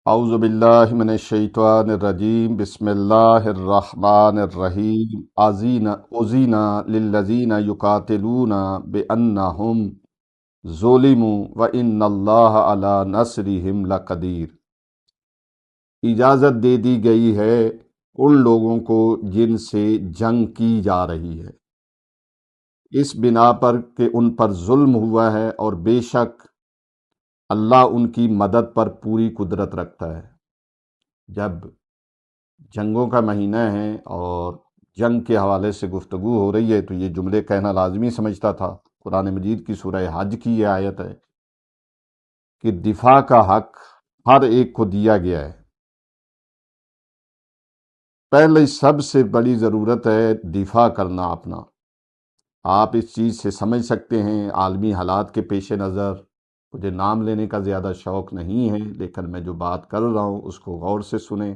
اعوذ باللہ من الشیطان الرجیم بسم اللہ الرحمن الرحیم اذین للذین یقاتلون بانہم ظلموا وان اللہ علی نصرہم لقدیر۔ اجازت دے دی گئی ہے ان لوگوں کو جن سے جنگ کی جا رہی ہے، اس بنا پر کہ ان پر ظلم ہوا ہے، اور بے شک اللہ ان کی مدد پر پوری قدرت رکھتا ہے۔ جب جنگوں کا مہینہ ہے اور جنگ کے حوالے سے گفتگو ہو رہی ہے تو یہ جملے کہنا لازمی سمجھتا تھا۔ قرآن مجید کی سورہ حج کی یہ آیت ہے کہ دفاع کا حق ہر ایک کو دیا گیا ہے۔ پہلے سب سے بڑی ضرورت ہے دفاع کرنا اپنا۔ آپ اس چیز سے سمجھ سکتے ہیں عالمی حالات کے پیش نظر، مجھے نام لینے کا زیادہ شوق نہیں ہے، لیکن میں جو بات کر رہا ہوں اس کو غور سے سنیں۔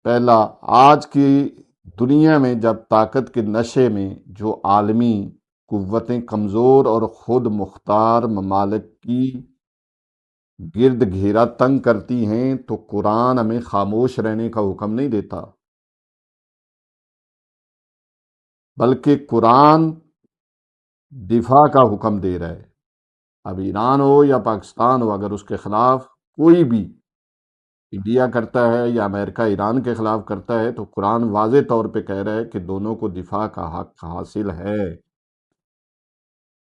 پہلا، آج کی دنیا میں جب طاقت کے نشے میں جو عالمی قوتیں کمزور اور خود مختار ممالک کی گرد گھیرا تنگ کرتی ہیں تو قرآن ہمیں خاموش رہنے کا حکم نہیں دیتا، بلکہ قرآن دفاع کا حکم دے رہا ہے۔ اب ایران ہو یا پاکستان ہو، اگر اس کے خلاف کوئی بھی، انڈیا کرتا ہے یا امریکہ ایران کے خلاف کرتا ہے، تو قرآن واضح طور پہ کہہ رہا ہے کہ دونوں کو دفاع کا حق حاصل ہے۔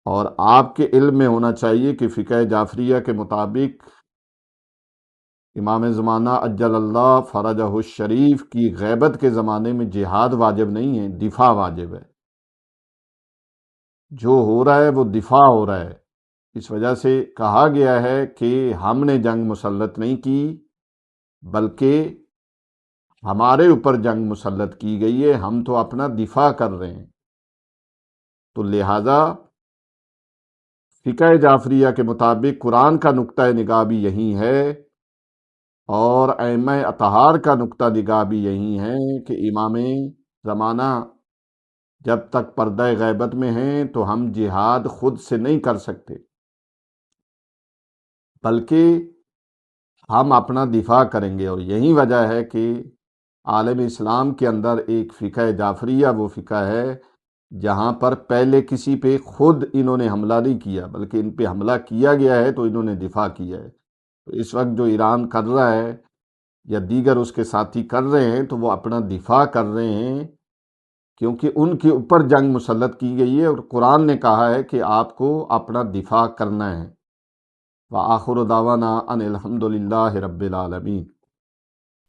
اور آپ کے علم میں ہونا چاہیے کہ فقہ جعفریہ کے مطابق امام زمانہ عجل اللہ فرجہ الشریف کی غیبت کے زمانے میں جہاد واجب نہیں ہے، دفاع واجب ہے۔ جو ہو رہا ہے وہ دفاع ہو رہا ہے۔ اس وجہ سے کہا گیا ہے کہ ہم نے جنگ مسلط نہیں کی، بلکہ ہمارے اوپر جنگ مسلط کی گئی ہے، ہم تو اپنا دفاع کر رہے ہیں۔ تو لہذا فقہ جعفریہ کے مطابق قرآن کا نقطہ نگاہ بھی یہی ہے، اور ائمہ اطہار کا نقطہ نگاہ بھی یہی ہے کہ امام زمانہ جب تک پردہ غیبت میں ہیں تو ہم جہاد خود سے نہیں کر سکتے، بلکہ ہم اپنا دفاع کریں گے۔ اور یہی وجہ ہے کہ عالم اسلام کے اندر ایک فقہ جعفریہ وہ فقہ ہے جہاں پر پہلے کسی پہ خود انہوں نے حملہ نہیں کیا، بلکہ ان پہ حملہ کیا گیا ہے تو انہوں نے دفاع کیا ہے۔ تو اس وقت جو ایران کر رہا ہے یا دیگر اس کے ساتھی کر رہے ہیں تو وہ اپنا دفاع کر رہے ہیں، کیونکہ ان کے اوپر جنگ مسلط کی گئی ہے، اور قرآن نے کہا ہے کہ آپ کو اپنا دفاع کرنا ہے۔ وآخر دعوانا ان الحمد للہ رب العالمین۔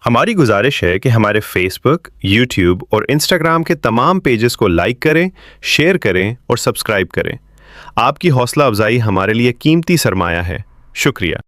ہماری گزارش ہے کہ ہمارے فیس بک، یوٹیوب اور انسٹاگرام کے تمام پیجز کو لائک کریں، شیئر کریں اور سبسکرائب کریں۔ آپ کی حوصلہ افزائی ہمارے لیے قیمتی سرمایہ ہے۔ شکریہ۔